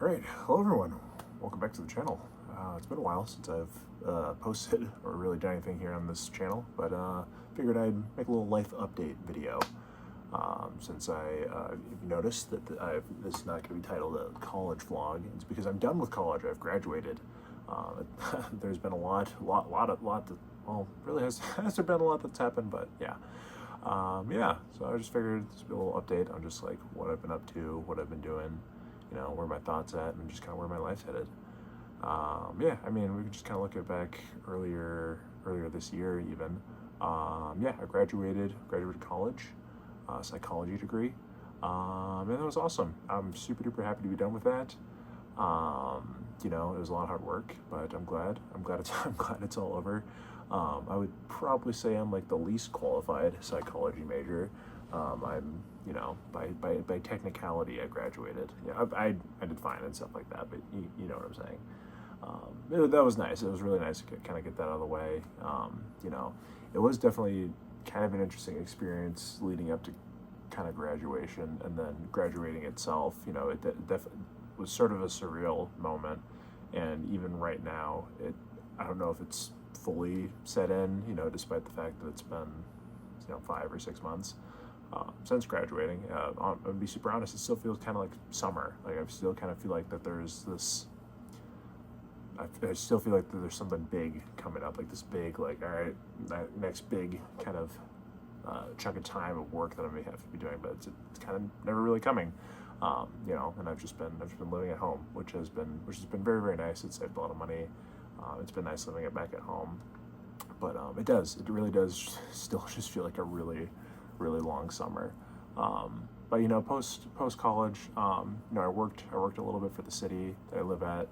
Alright, hello everyone. Welcome back to the channel. It's been a while since I've posted or really done anything here on this channel, but figured I'd make a little life update video. Since you've noticed that this is not going to be titled a college vlog. It's because I'm done with college. I've graduated. There's been a lot that, well, really hasn't been a lot that's happened, but yeah. So I just figured this would be a little update on just like what I've been up to, what I've been doing, where my thoughts at, and just kind of where my life's headed. I mean, we could just kind of look at back earlier this year even. I graduated college, psychology degree, and that was awesome. I'm super duper happy to be done with that. It was a lot of hard work, but I'm glad it's all over. I would probably say I'm like the least qualified psychology major. I'm, by technicality, I graduated. Yeah, I did fine and stuff like that, but you know what I'm saying. That was nice. It was really nice to kind of get that out of the way. It was definitely kind of an interesting experience leading up to kind of graduation, and then graduating itself. It definitely was sort of a surreal moment, and even right now, I don't know if it's fully set in. Despite the fact that it's been 5 or 6 months since graduating. I'm gonna be super honest, it still feels kind of like summer. Like I still kind of feel like that there's this. I still feel like that there's something big coming up, like this big, like, all right, that next big kind of chunk of time of work that I may have to be doing, but it's kind of never really coming. And I've just been living at home, which has been very, very nice. It's saved a lot of money. It's been nice living it back at home, but it really does still just feel like a really, really long summer. But post college, I worked a little bit for the city that I live at.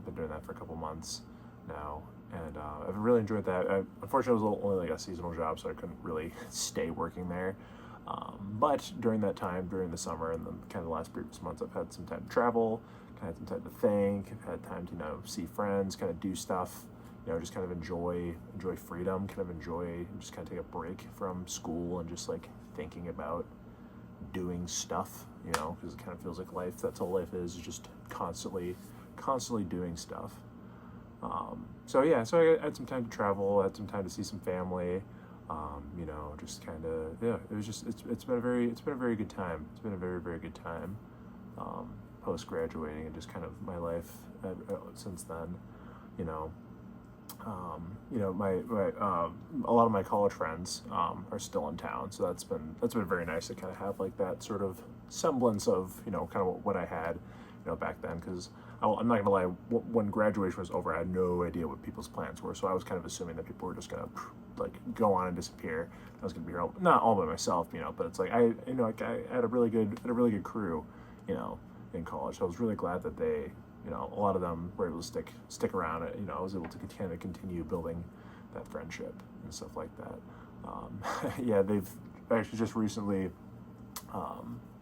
Been doing that for a couple months now, and I've really enjoyed that. Unfortunately, it was only like a seasonal job, so I couldn't really stay working there. But during that time, during the summer and then kind of the last previous months, I've had some time to travel, kind of had some time to think, I've had time to see friends, kind of do stuff, just kind of enjoy freedom, kind of enjoy, just kind of take a break from school and just like thinking about doing stuff, because it kind of feels like life. That's all life is just constantly doing stuff. So I had some time to travel, had some time to see some family. Just kind of, it was just, it's been a very good time. It's been a very, very good time, post graduating, and just kind of my life since then. A lot of my college friends are still in town, so that's been very nice to kind of have like that sort of semblance of kind of what I had back then, because I'm not gonna lie, when graduation was over, I had no idea what people's plans were, so I was kind of assuming that people were just gonna like go on and disappear. I was gonna be here not all by myself, but it's like I had a really good crew, in college. So I was really glad that they, a lot of them were able to stick around. I was able to continue building that friendship and stuff like that. They've actually just recently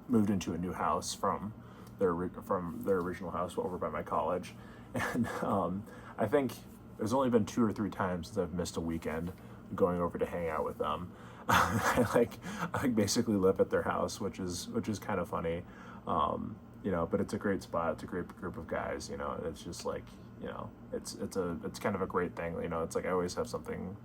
moved into a new house from their original house over by my college, and I think there's only been 2 or 3 times since I've missed a weekend going over to hang out with them. I basically live at their house, which is kind of funny, but it's a great spot. It's a great group of guys, and it's just like, it's kind of a great thing. It's like I always have something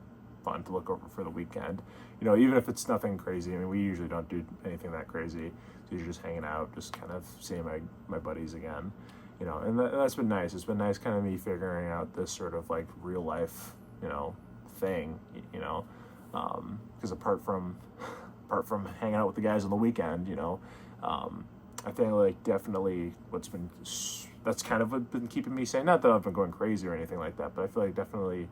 fun to look over for the weekend, even if it's nothing crazy. I mean, we usually don't do anything that crazy. So you're just hanging out, just kind of seeing my buddies again, and that's been nice. It's been nice kind of me figuring out this sort of like real life, thing, because apart from hanging out with the guys on the weekend, I think like definitely that's kind of what been keeping me sane. Not that I've been going crazy or anything like that, but I feel like definitely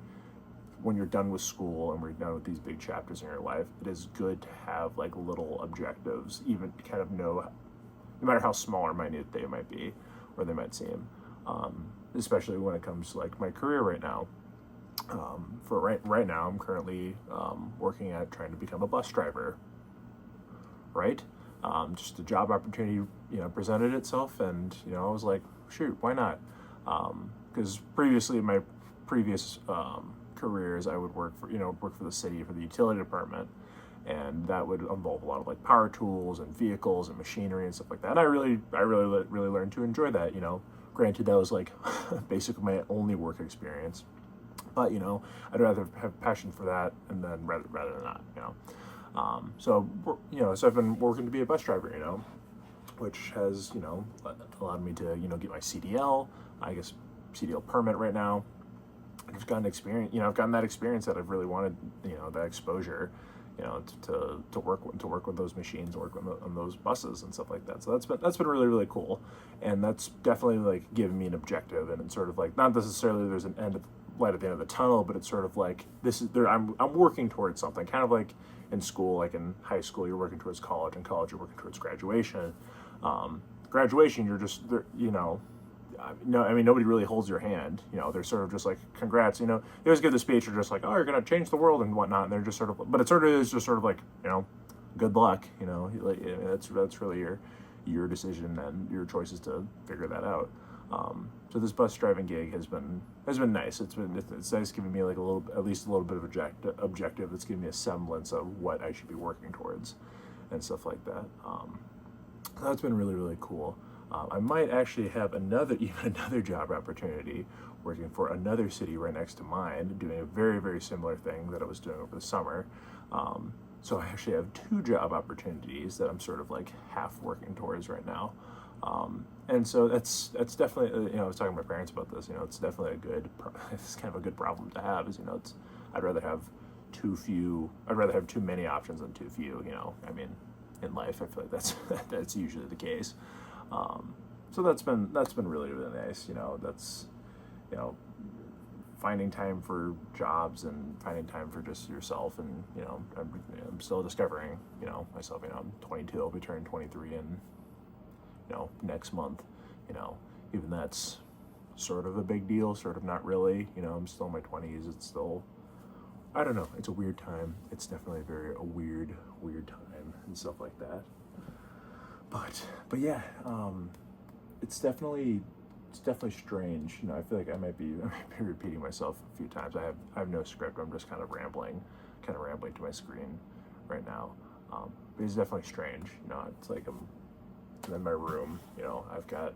when you're done with school and we're done with these big chapters in your life, it is good to have like little objectives, even to kind of know, no matter how small or minute they might be or they might seem, especially when it comes to like my career right now. For right now, I'm currently working at trying to become a bus driver. Right, just a job opportunity, presented itself, and I was like, shoot, why not? Because previously, in my previous careers, I would work for the city, for the utility department, and that would involve a lot of like power tools and vehicles and machinery and stuff like that. And I really learned to enjoy that. You know, granted that was like basically my only work experience, but you know, I'd rather have passion for that and then rather than not. You know, so you know, so I've been working to be a bus driver. You know, which has, you know, allowed me to, you know, get my CDL, I guess CDL permit right now. I've gotten experience, you know, I've gotten that experience that I've really wanted, you know, that exposure, you know, to work with those machines, work on those buses and stuff like that. So that's been really cool, and that's definitely like given me an objective, and it's sort of like not necessarily there's an light at the end of the tunnel, but it's sort of like this is there. I'm working towards something, kind of like in school, like in high school, you're working towards college, in college you're working towards graduation. Graduation, you're just, you know, no, I mean, nobody really holds your hand. You know, they're sort of just like, congrats, you know, they always give the speech, you're just like, oh, you're going to change the world and whatnot. And they're just sort of, but it sort of is just sort of like, you know, good luck, you know, like, that's really your decision and your choices to figure that out. So this bus driving gig has been nice. It's nice giving me like at least a little bit of objective. It's giving me a semblance of what I should be working towards and stuff like that. That's been really cool. I might actually have another job opportunity working for another city right next to mine, doing a very similar thing that I was doing over the summer. So I actually have 2 job opportunities that I'm sort of like half working towards right now. And so that's definitely, you know, I was talking to my parents about this, you know, it's definitely it's kind of a good problem to have, is, you know, I'd rather have too many options than too few, you know, I mean, in life, I feel like that's usually the case. So that's been really nice, you know, that's, you know, finding time for jobs and finding time for just yourself, and, you know, I'm still discovering, you know, myself, you know, I'm 22, I'll be turning 23 in, you know, next month, you know, even that's sort of a big deal, sort of not really, you know, I'm still in my 20s, it's still, I don't know, it's a weird time, it's definitely a weird time and stuff like that, but yeah, it's definitely strange, you know, I feel like I might be repeating myself a few times. I have no script, I'm just kind of rambling to my screen right now, but it's definitely strange, you know, it's like I'm in my room, you know, I've got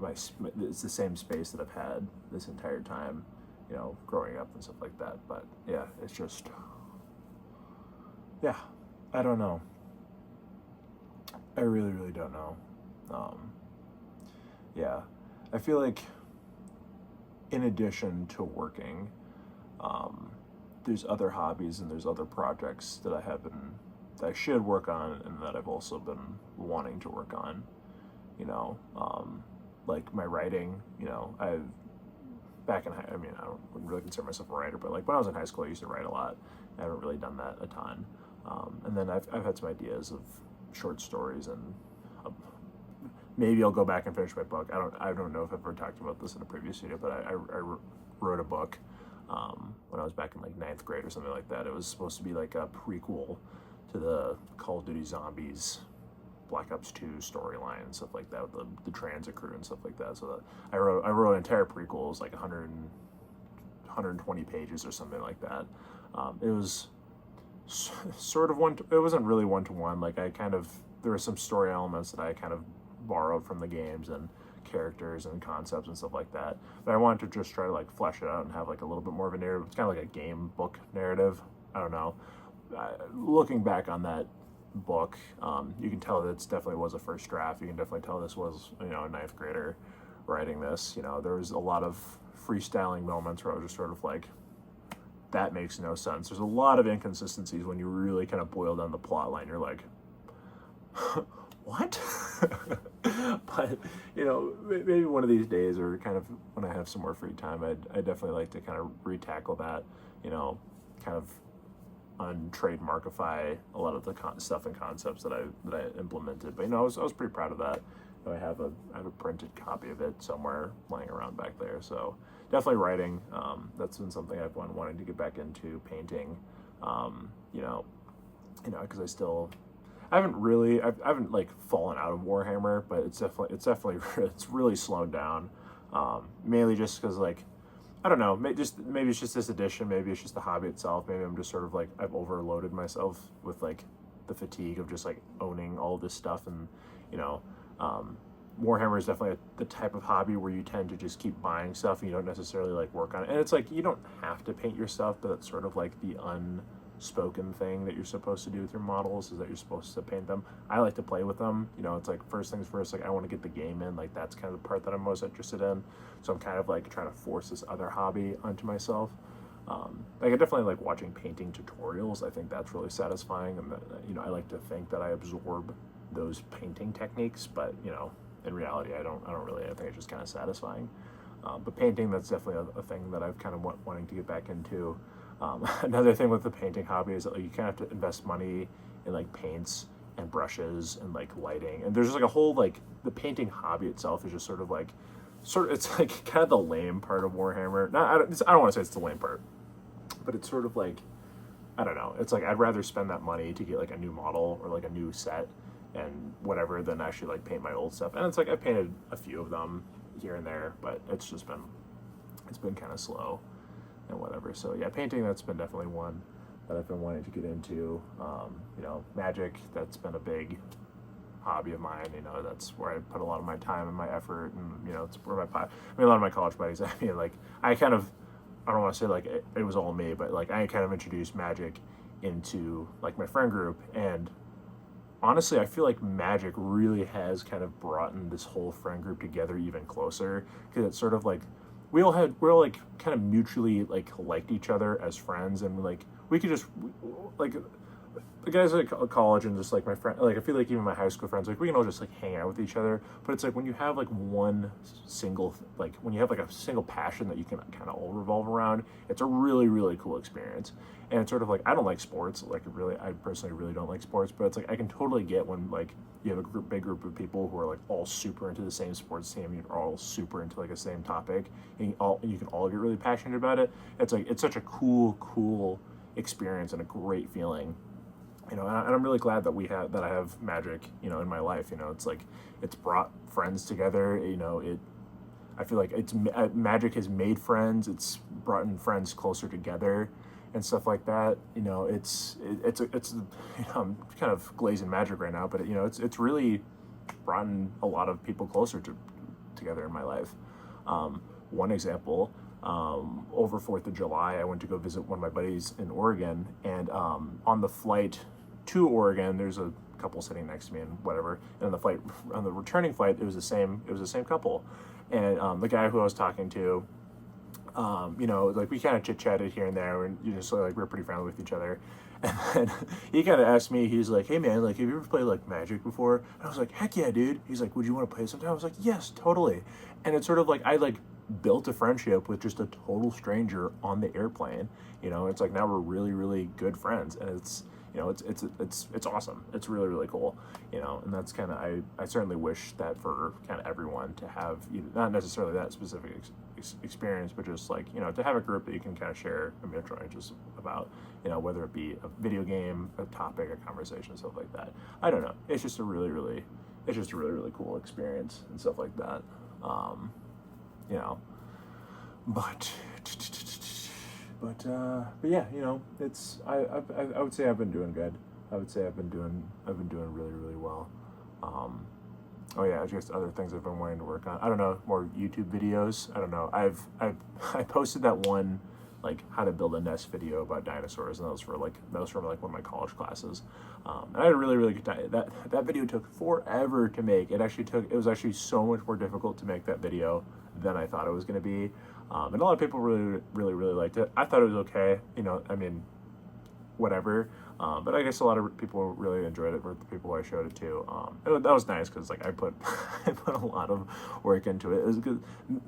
it's the same space that I've had this entire time, you know, growing up and stuff like that, but yeah, it's just, yeah, I don't know, I really don't know. Yeah, I feel like in addition to working, there's other hobbies and there's other projects that I should work on, and that I've also been wanting to work on, you know, like my writing, you know, I wouldn't really consider myself a writer, but like when I was in high school, I used to write a lot. I haven't really done that a ton. And then I've had some ideas of short stories, and maybe I'll go back and finish my book. I don't know if I've ever talked about this in a previous video, but I wrote a book when I was back in like 9th grade or something like that. It was supposed to be like a prequel to the Call of Duty Zombies Black Ops 2 storyline and stuff like that, with the transit crew and stuff like that. So I wrote an entire prequel. It was like 120 pages or something like that. It was sort of it wasn't really one-to-one. Like there were some story elements that I kind of borrowed from the games and characters and concepts and stuff like that. But I wanted to just try to like flesh it out and have like a little bit more of a narrative. It's kind of like a game book narrative. I don't know. Looking back on that book, you can tell that it definitely was a first draft. You can definitely tell this was, you know, a 9th grader writing this. You know, there was a lot of freestyling moments where I was just sort of like, that makes no sense. There's a lot of inconsistencies when you really kind of boil down the plot line. You're like, what? But, you know, maybe one of these days, or kind of when I have some more free time, I'd definitely like to kind of retackle that, you know, kind of untrademarkify a lot of the stuff and concepts that I implemented. But, you know, I was pretty proud of that. You know, I have a printed copy of it somewhere laying around back there. So definitely writing. That's been something I've been wanting to get back into. Painting. You know, because I haven't like fallen out of Warhammer, but it's definitely it's really slowed down. Mainly just because like I don't know. Maybe it's just this addition. Maybe it's just the hobby itself. Maybe I'm just sort of like I've overloaded myself with like the fatigue of just like owning all this stuff. And you know, um, Warhammer is definitely the type of hobby where you tend to just keep buying stuff and you don't necessarily like work on it. And it's like you don't have to paint your stuff, but it's sort of like the unspoken thing that you're supposed to do with your models is that you're supposed to paint them. I like to play with them. You know, it's like first things first, like I want to get the game in. Like that's kind of the part that I'm most interested in. So I'm kind of like trying to force this other hobby onto myself. Like I definitely like watching painting tutorials. I think that's really satisfying, and that, you know, I like to think that I absorb those painting techniques, but you know, in reality, I don't really. I think it's just kind of satisfying. But painting, that's definitely a thing that I've kind of wanting to get back into. Another thing with the painting hobby is that like, you kind of have to invest money in like paints and brushes and like lighting, and there's like a whole like the painting hobby itself is just it's like kind of the lame part of Warhammer. Not I don't want to say it's the lame part, but it's sort of like I don't know. It's like I'd rather spend that money to get like a new model or like a new set and whatever than actually like paint my old stuff. And it's like I painted a few of them here and there, but it's been kind of slow and whatever. So yeah, painting, that's been definitely one that I've been wanting to get into. You know, Magic, that's been a big hobby of mine. You know, that's where I put a lot of my time and my effort, and you know, it's where a lot of my college buddies. I mean, like I don't want to say like it was all me, but like I kind of introduced Magic into like my friend group, and honestly, I feel like Magic really has kind of brought in this whole friend group together even closer, because it's sort of like we're all like kind of mutually like liked each other as friends, and like we could just like the guys at college and just like my friend, like I feel like even my high school friends, like we can all just like hang out with each other. But it's like when you have like when you have like a single passion that you can kind of all revolve around, it's a really cool experience. And it's sort of like I don't like sports, like I personally really don't like sports, but it's like I can totally get when like you have a big group of people who are like all super into the same sports team, you're all super into like the same topic, and you can all get really passionate about it. It's like it's such a cool experience and a great feeling, you know. And I'm really glad that I have Magic, you know, in my life. You know, it's like it's brought friends together. You know, I feel like Magic has made friends. It's brought in friends closer together and stuff like that. You know, it's you know, I'm kind of glazing Magic right now, but you know, it's really brought in a lot of people closer together in my life. One example, over 4th of July, I went to go visit one of my buddies in Oregon, and on the flight to Oregon, there's a couple sitting next to me and whatever. And on the returning flight, it was the same couple, and the guy who I was talking to, you know, like we kind of chit chatted here and there, and you just like we're pretty friendly with each other. And then he kind of asked me, he's like, "Hey man, like, have you ever played like Magic before?" And I was like, "Heck yeah, dude." He's like, "Would you want to play sometime?" I was like, "Yes, totally." And it's sort of like I like built a friendship with just a total stranger on the airplane. You know, it's like now we're really good friends, and it's, you know, it's awesome. It's really cool, you know. And that's kind of I certainly wish that for kind of everyone to have, not necessarily that specific experience, but just like, you know, to have a group that you can kind of share a mutual interest about, you know, whether it be a video game, a topic, a conversation, stuff like that. I don't know. It's just a really cool experience and stuff like that. You know, but yeah, you know, it's I would say I've been doing good. I would say I've been doing really well. Oh yeah, just other things I've been wanting to work on. I don't know, more YouTube videos. I don't know. I posted that one like how to build a nest video about dinosaurs, and that was from like one of my college classes. And I had a really good time. That video took forever to make. It was actually so much more difficult to make that video than I thought it was going to be. And a lot of people really liked it. I thought it was okay. You know, I mean, whatever. But I guess a lot of people really enjoyed it, with the people I showed it to. That was nice, because like I put a lot of work into it. It was good.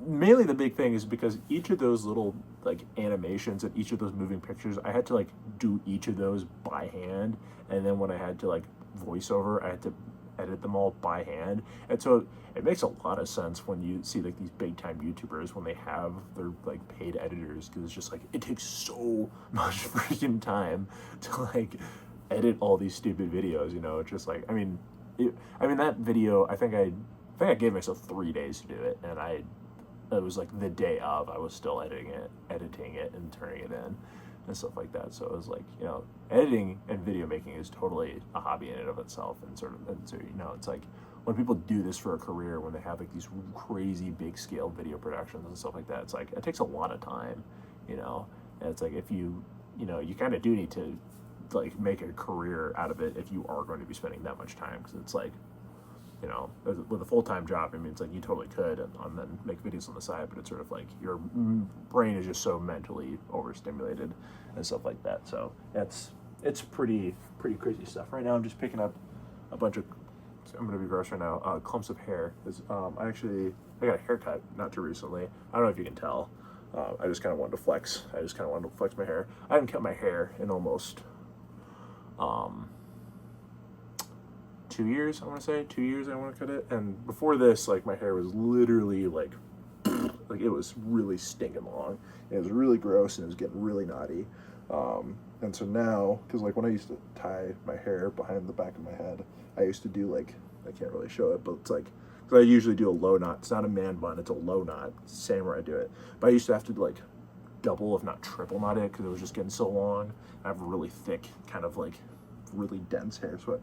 Mainly the big thing is because each of those little like animations and each of those moving pictures, I had to like do each of those by hand, and then when I had to like voiceover, I had to edit them all by hand. And so it makes a lot of sense when you see like these big time YouTubers when they have their like paid editors, because it's just like it takes so much freaking time to like edit all these stupid videos, you know. It's just like, I mean that video, I think I gave myself 3 days to do it, and I it was like the day of, I was still editing it and turning it in and stuff like that. So it was like, you know, editing and video making is totally a hobby in and of itself. And so, you know, it's like when people do this for a career, when they have like these crazy big scale video productions and stuff like that, it's like, it takes a lot of time, you know, and it's like, if you know, you kind of do need to like make a career out of it if you are going to be spending that much time, because it's like, you know, with a full-time job, I mean, it's like you totally could and then make videos on the side, but it's sort of like your brain is just so mentally overstimulated and stuff like that. So it's pretty crazy stuff. Right now, I'm just picking up a bunch of, I'm gonna be gross right now, clumps of hair. I got a haircut not too recently. I don't know if you can tell. I just kind of wanted to flex. My hair. I haven't cut my hair in almost 2 years, I want to say. 2 years I want to cut it. And before this, like, my hair was literally like it was really stinking long. And it was really gross and it was getting really knotty. And so now, because like when I used to tie my hair behind the back of my head, I used to do like, I can't really show it, but it's like, because I usually do a low knot. It's not a man bun, it's a low knot. It's the same where I do it. But I used to have to like double, if not triple knot it, because it was just getting so long. I have really thick, kind of like really dense hair, so I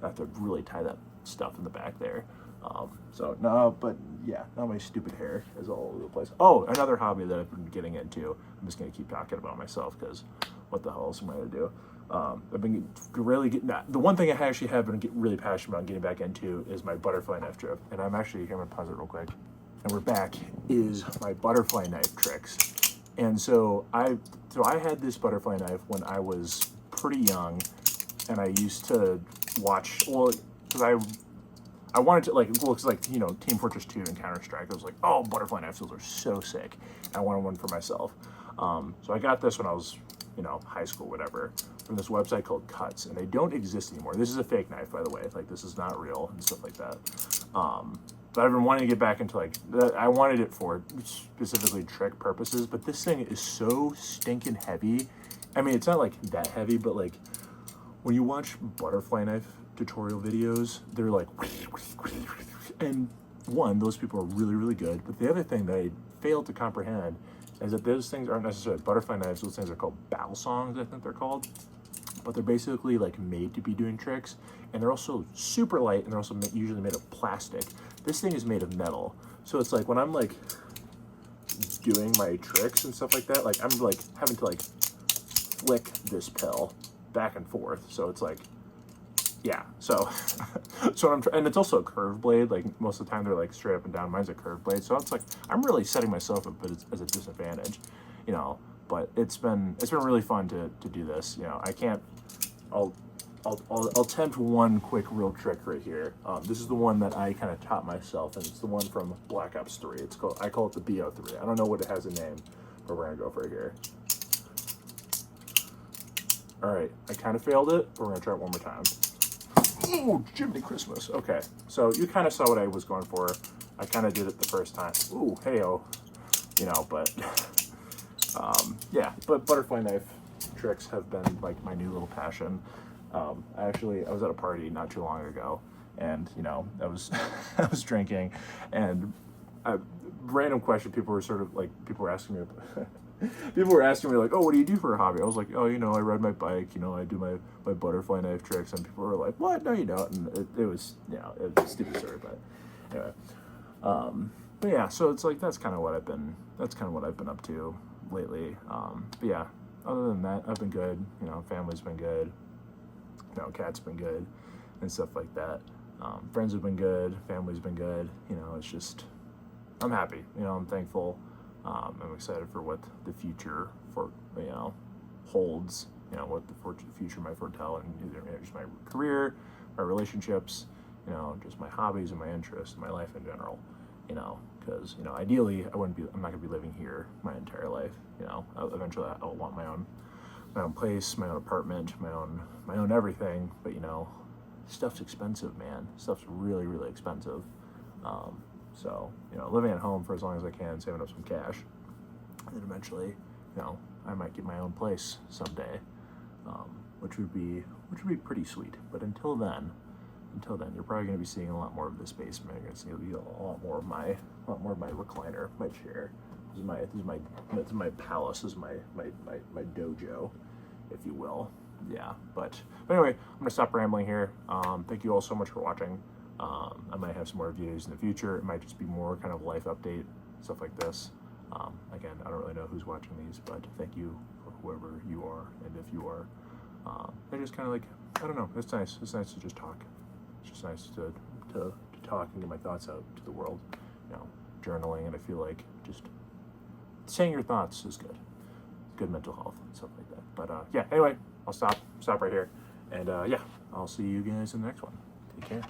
have to really tie that stuff in the back there. So no, but yeah, now my stupid hair is all over the place. Oh, another hobby that I've been getting into. I'm just gonna keep talking about myself because what the hell else am I gonna do? I've been really getting the one thing I actually have been really passionate about getting back into is my butterfly knife trip. And I'm actually here. I'm gonna pause it real quick. And we're back. Is my butterfly knife tricks. And so I had this butterfly knife when I was pretty young, and I used to watch, well, because I wanted to, like, well, it's like, you know, Team Fortress 2 and Counter-Strike. I was like, oh, butterfly knives, those are so sick. And I wanted one for myself. So I got this when I was, you know, high school, whatever, from this website called Cuts, and they don't exist anymore. This is a fake knife, by the way. Like, this is not real and stuff like that. But I've been wanting to get back into, like, I wanted it for specifically trick purposes, but this thing is so stinking heavy. I mean, it's not, like, that heavy, but, like, when you watch butterfly knife tutorial videos, they're like, and one, those people are really, really good. But the other thing that I failed to comprehend is that those things aren't necessarily butterfly knives. Those things are called balisongs, I think they're called. But they're basically like made to be doing tricks, and they're also super light, and they're also usually made of plastic. This thing is made of metal, so it's like when I'm like doing my tricks and stuff like that, like I'm like having to like flick this pill back and forth. So it's like, yeah. So and it's also a curved blade. Like most of the time they're like straight up and down. Mine's a curved blade. So it's like I'm really setting myself up as a disadvantage, you know. But it's been really fun to do this. You know, I'll attempt one quick real trick right here. This is the one that I kind of taught myself, and it's the one from Black Ops 3. I call it the BO3. I don't know what it has a name, but we're gonna go for it here. All right, I kind of failed it, but we're gonna try it one more time. Ooh, Jiminy Christmas. Okay, so you kind of saw what I was going for. I kind of did it the first time. Ooh, hey-oh. You know, but yeah, but butterfly knife tricks have been like my new little passion. I was at a party not too long ago, and you know, I was I was drinking, and random question. People were asking me. People were asking me like, oh, what do you do for a hobby? I was like, oh, you know, I ride my bike, you know, I do my butterfly knife tricks, and people were like, what? No, you don't. And it was, you know, it was a stupid story, but anyway. But yeah, so it's like that's kind of what I've been up to lately. But yeah, other than that, I've been good. You know, family's been good. You know, cat's been good, and stuff like that. Friends have been good. Family's been good. You know, it's just, I'm happy. You know, I'm thankful. I'm excited for what the future holds. You know, what the future might foretell, and either just my career, my relationships, you know, just my hobbies and my interests, and my life in general. You know, because you know, ideally, I'm not gonna be living here my entire life. You know, eventually, I'll want my own place, my own apartment, my own everything. But you know, stuff's expensive, man. Stuff's really, really expensive. So, you know, living at home for as long as I can, saving up some cash, and then eventually, you know, I might get my own place someday, which would be pretty sweet. But until then, until then, you're probably going to be seeing a lot more of this basement. You're going to see a lot more of my recliner, my chair. This is my palace. This is my dojo, if you will. Yeah, but anyway, I'm gonna stop rambling here. Thank you all so much for watching. I might have some more videos in the future. It might just be more kind of life update, stuff like this. Again, I don't really know who's watching these, but thank you for whoever you are, and if you are. I just kind of like, I don't know, it's nice. It's nice to just talk. It's just nice to talk and get my thoughts out to the world. You know, journaling, and I feel like just saying your thoughts is good. Good mental health, stuff like that. But yeah, anyway, I'll stop right here. And yeah, I'll see you guys in the next one. Take care.